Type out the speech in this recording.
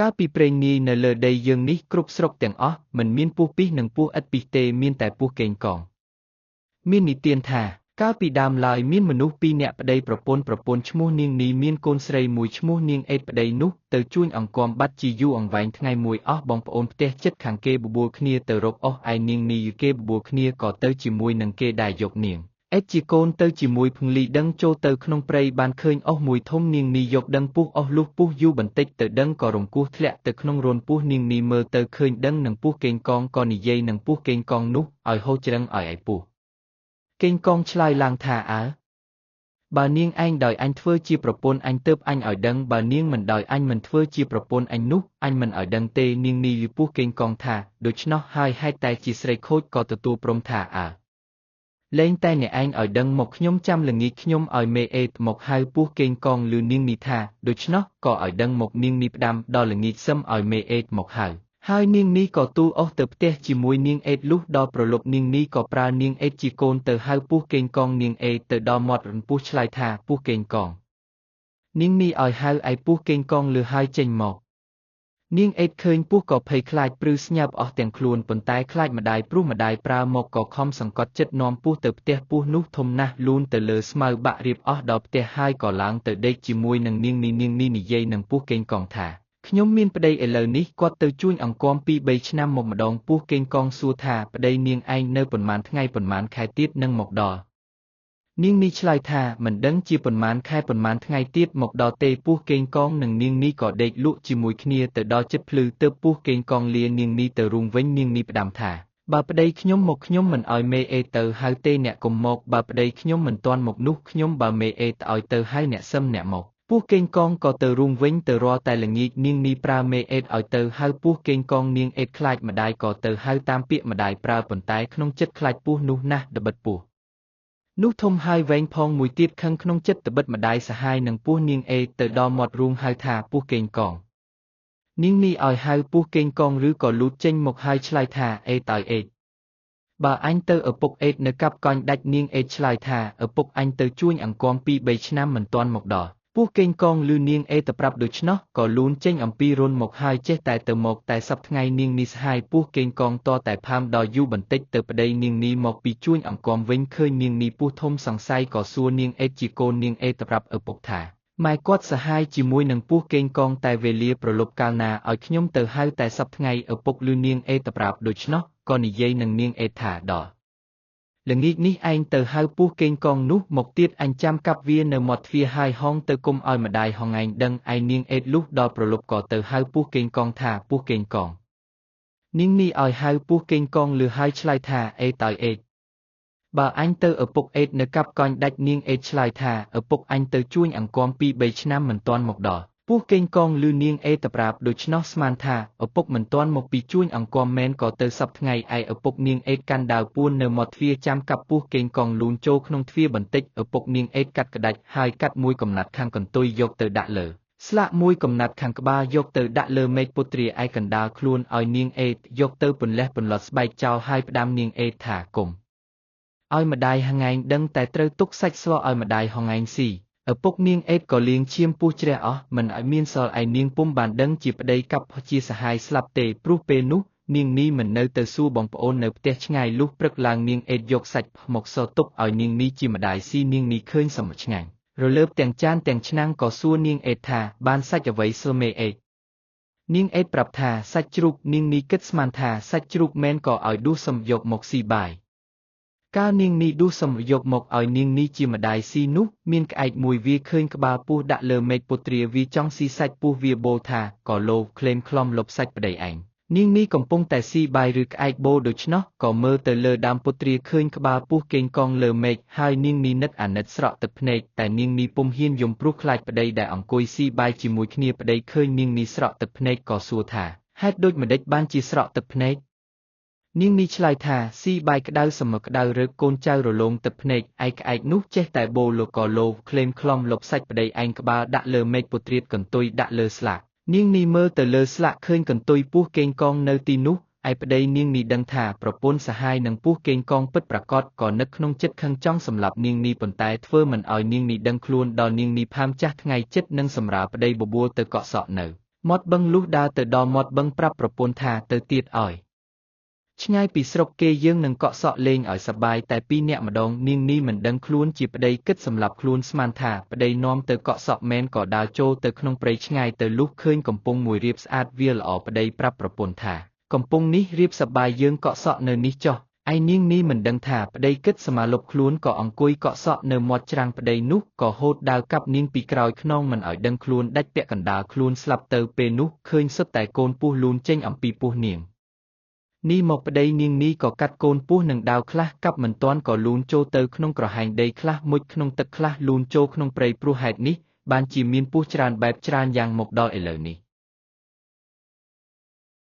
កាលពីព្រេងនាយនៅលើដីយើងនេះគ្រប់ស្រុកទាំងអស់មិនមានពស់ពីសនិងពស់ឥតពីសទេមានតែពស់កេងកងមាននិទានថាកាលពីដើមឡើយមានមនុស្សពីរនាក់ប្តីប្រពន្ធឈ្មោះនាងនីមានកូនស្រីមួយឈ្មោះនាងអេតប្តីនោះទៅជួញអង្កាំបាត់ជាយូរអង្វែងថ្ងៃមួយអស់បងប្អូនផ្ទះជិតខាងគេបបួលគ្នាទៅរកអស់ឯនាងនីគេបបួលគ្នាក៏ទៅជាមួយនឹងគេដែរយកនាងអេតជាកូនទៅជាមួយភង្លីដឹងចូលទៅក្នុងព្រៃបានឃើញអស់មួយធំនាងនីយកដឹងពុះអស់លុះពុះយូរបន្តិចទៅដឹងក៏រង្គោះធ្លាក់ទៅក្នុងរន្ធពុះនាងនីមើលទៅឃើញដឹងនឹងពុះកេងកងក៏និយាយនឹងពុះកេងកងនោះឲ្យហូរច្រឹងឲ្យឯពុះកេងកងឆ្លើយឡើងថាអើបើនាងឯងដោយអញធ្វើជាប្រពន្ធអញទើបអញឲ្យដឹងបើនាងមិនដោយអញមិនធ្វើជាប្រពន្ធអញនោះអញមិនឲ្យដឹងទេនាងនីយពុះកេងកងថាដូច្នោះហើយហេតុតែជាស្រីខូចក៏ទទួលព្រមថាអើលែងតែអ្នកឯងឲ្យដឹងមកខ្ញុំចាំល្ងាចខ្ញុំឲ្យមេអេតមកហៅពោះកេងកងឬនាងនីថាដូច្នោះក៏ឲ្យដឹងមកនាងនីផ្ដាំដល់ល្ងាចសឹមឲ្យមេអេតមកហៅហើយនាងនីក៏ទូលអស់ទៅផ្ទះជាមួយនាងអេតលុះដល់ប្រលប់នាងនីក៏ប្រើនាងអេតជាកូនទៅហៅពោះកេងកងនាងអេតទៅដល់មាត់រន្ធពោះឆ្លើយថាពោះកេងកងនាងនីឲ្យហៅឯពោះកេងកងលឺហើយចេញមកនាងអេតឃើញពស់ក៏ភ័យខ្លាចព្រឺស្ញាប់អស់ទាំងខ្លួនប៉ុន្តែខ្លាចម្ដាយព្រោះម្ដាយប្រើមកក៏ខំសង្កត់ចិត្តនាំពស់ទៅផ្ទះពស់នោះធំណាស់លូនទៅលើស្មៅបាក់រៀបអស់ដល់ផ្ទះហើយក៏ឡើងទៅដេកជាមួយនឹងនាងនីនិយាយនឹងពស់កេងកងថាខ្ញុំមានប្តីឥឡូវនេះគាត់ទៅជួញអង្កាំ2-3ឆ្នាំមកម្ដងពស់កេងកងសួរថាប្តីនាងឯងនៅប៉ុន្មានថ្ងៃប៉ុន្មានខែទៀតនឹងមកដល់នាងនីឆ្លើយថាមិនដឹងជាប៉ុន្មានខែប៉ុន្មានថ្ងៃទៀតមកដល់ទេពស់កេងកងនិងនាងនីក៏ដេកលក់ជាមួយគ្នាទៅដល់ជិតភ្លឺទើបពស់កេងកងលានាងនីទៅរួមវិញនាងនីផ្ដាំថាបើប្តីខ្ញុំមកខ្ញុំមិនឲ្យមេអេទៅហៅទេអ្នកកុំមកបើប្តីខ្ញុំមិនទាន់មកនោះខ្ញុំបើមេអេទៅឲ្យទៅហៅអ្នកសឹមអ្នកមកពស់កេងកងក៏ទៅរួមវិញទៅរាល់តែល្ងាចនាងនីប្រើមេអេតឲ្យទៅហៅពស់កេងកងនាងអេតខ្លាចម្ដាយក៏ទៅហៅតាមពាក្យម្ដាយប្រើប៉ុន្តែក្នុងចិត្តខ្លាចពស់នោះណាស់ត្បិតពស់នោះធំហើយវែងផងមួយទៀតខឹងក្នុងចិត្តត្បិតម្ដាយសហាយនឹងពស់នាងអេតទៅដល់មាត់រូងហៅថាពស់កេងកងនាងនីឲ្យហៅពស់កេងកងឬក៏លូតចេញមកហើយឆ្លើយថាអេតឲ្យអេតបើអញទៅឪពុកអេតនៅកាប់កោញដាច់នាងអេតឆ្លើយថាឪពុកអញទៅជួញអង្កាំ2-3ឆ្នាំមិនទាន់មកដល់ពស់កេងកងឮនាងអេតប្រាប់ដូច្នោះក៏លូនចេញអំពីរន្ធមកហើយចេះតែទៅមកតែសប្តាហ៍ថ្ងៃនាងនីសហាយពស់កេងកងតតែផាមដល់យូរបន្តិចទៅប្តីនាងនីមកពីជួញអង្កាំវិញឃើញនាងនីពស់ធំសង្ស័យក៏សួរនាងអេតជាកូននាងអេតប្រាប់ឪពុកថាម៉ែគាត់សហាយជាមួយនឹងពស់កេងកងតែវេលាប្រលប់កាលណាឲ្យខ្ញុំទៅហៅតែសប្តាហ៍ថ្ងៃឪពុកឮនាងអេតប្រាប់ដូច្នោះក៏និយាយនឹងនាងអេតថាដល់ល្ងាចនេះឯងទៅហៅពស់កេងកងនោះមកទៀតអញចាំកាប់វានៅមាត់ទ្វារហើយហងទៅគុំឲ្យម្ដាយហងឯងដឹងឯនាងអេតលុះដល់ប្រលប់ក៏ទៅហៅពស់កេងកងថាពស់កេងកងនាងនីឲ្យហៅពស់កេងកងលឺហើយឆ្លើយថាអេតឲ្យអេតបើអញទៅឪពុកអេតនៅកាប់កោញដាច់នាងអេតឆ្លើយថាឪពុកអញទៅជួញអង្កាំ2-3ឆ្នាំមិនទាន់មកដល់ពស់កេងកងឮនាងអេតប្រាប់ដូច្នោះស្មានថាឪពុកមិនទាន់មកពីជួញអង្កាំមែនក៏ទៅសប្តាហ៍ថ្ងៃឯឪពុកនាងអេតកាន់ដាវពួននៅមាត់ទ្វារចាំកាប់ពស់កេងកងលូនចូលក្នុងទ្វារបន្តិចឪពុកនាងអេតកាត់ក្តាច់ហើយកាត់មួយកំណាត់ខាងកន្ទុយយកទៅដាក់លើស្លាកមួយកំណាត់ខាងក្បាលយកទៅដាក់លើមេឃពុត្រាឯកណ្ដាលខ្លួនឲ្យនាងអេតយកទៅពន្លះពន្លត់ស្បែកចោលហើយផ្ដាំនាងអេតថាគុំឲ្យម្ដាយហងឯងដឹងតែត្រូវទុកសាច់ស្វឲ្យម្ដាយហងឯងស៊ីឪពុកនាងអេតក៏លាងឈាមពុះជ្រះអស់មិនឲ្យមានសល់ឯនាងពុំបានដឹងជាប្តីកាប់ជាសហាយស្លាប់ទេព្រោះពេលនោះនាងនីមិននៅទៅសួរបងប្អូននៅផ្ទះឆ្ងាយលុះព្រឹកឡើងនាងអេតយកសាច់មកសទុកឲ្យនាងនីជាម្ដាយស៊ីនាងនីឃើញសមឆ្ងាញ់រលើបទាំងចានទាំងឆ្នាំងក៏សួរនាងអេតថាបានសាច់អ្វីសើមេអេតនាងអេតប្រាប់ថាសាច់ជ្រូកនាងនីគិតស្មានថាសាច់ជ្រូកមែនក៏ឲ្យដួសសំយកមកស៊ីបាយកាលនាងនីដួសសំយកមកឲ្យនាងនីជាម្ដាយស៊ីនោះមានក្អែកមួយវាឃើញក្បាលពស់ដាក់លើមេឃពុត្រាវាចង់ស៊ីសាច់ពស់វាបោថាក៏លោក្លែមខ្លំលុបសាច់ប្តីឯងនាងនីកំពុងតែស៊ីបាយឬក្អែកបោដូច្នោះក៏មើលទៅលើដើមពុត្រាឃើញក្បាលពស់កេងកងលើមេឃហើយនាងនីនឹកអាណិតស្រក់ទឹកភ្នែកតែនាងនីពុំហ៊ានយំព្រោះខ្លាចប្តីដែលអង្គុយស៊ីបាយជាមួយគ្នាប្តីឃើញនាងនីស្រក់ទឹកភ្នែកក៏សួរថាហេតុដូចម្ដេចបានជាស្រក់ទឹកភ្នែកនាងនីឆ្លើយថាស៊ីបាយក្តៅសមក្តៅរើកូនចៅរលោងទឹកភ្នែកឯក្អែកនោះចេះតែបោលោកក៏លោក្លែមខ្លំលុបសាច់ប្តីឯងក្បាលដាក់លើមេឃពុត្រាកន្ទុយដាក់លើស្លាកនាងនីមើលទៅលើស្លាកឃើញកន្ទុយពស់កេងកងនៅទីនោះឯប្តីនាងនីដឹងថាប្រពន្ធសហាយនឹងពស់កេងកងពិតប្រាកដក៏នឹកក្នុងចិត្តខឹងចង់សម្លាប់នាងនីប៉ុន្តែធ្វើមិនឲ្យនាងនីដឹងខ្លួនដល់នាងនីផាមចាស់ថ្ងៃចិត្តនឹងសម្រាលប្តីបបួលទៅកក់សក់នៅ មាត់បឹងលុះដើរទៅដល់មាត់បឹងប្រាប់ប្រពន្ធថាទៅទៀតឲ្យឆ្ងាយពីស្រុកគេយើងនឹងកក់សក់លេងឲ្យសប្បាយតែពីរនាក់ម្ដងនាងនេះមិនដឹងខ្លួនជាប្តីគិតសម្លាប់ខ្លួនស្មានថាប្តីនាំទៅកក់សក់មែនក៏ដើរចូលទៅក្នុងព្រៃឆ្ងាយទៅលុះឃើញកំពង់មួយរៀបស្អាតវាល្អប្តីប្រាប់ប្រពន្ធថាកំពង់នេះរៀបសប្បាយយើងកក់សក់នៅនេះចុះឯនាងនេះមិនដឹងថាប្តីគិតសមាលប់ខ្លួនក៏អង្គុយកក់សក់នៅមាត់ច្រាំងប្តីនោះក៏ហូតដាវកាប់នាងពីក្រោយខ្នងមិនឲ្យដឹងខ្លួនដាច់ពាក់កណ្ដាលខ្លួនស្លាប់ទៅពេលនោះឃើញសុទ្ធតែកូនពស់លូនចេញអំពីពោះនាងនេះមកប្តីនាងនេះក៏កាត់កូនពស់នឹងដាវខ្លះកាប់មិនទាន់ក៏លូនចូលទៅក្នុងក្រហែងដីខ្លះមុជក្នុងទឹកខ្លះលូនចូលក្នុងព្រៃព្រោះហេតុនេះបានជាមានពស់ច្រើនបែបច្រើនយ៉ាងមកដល់ឥឡូវនេះ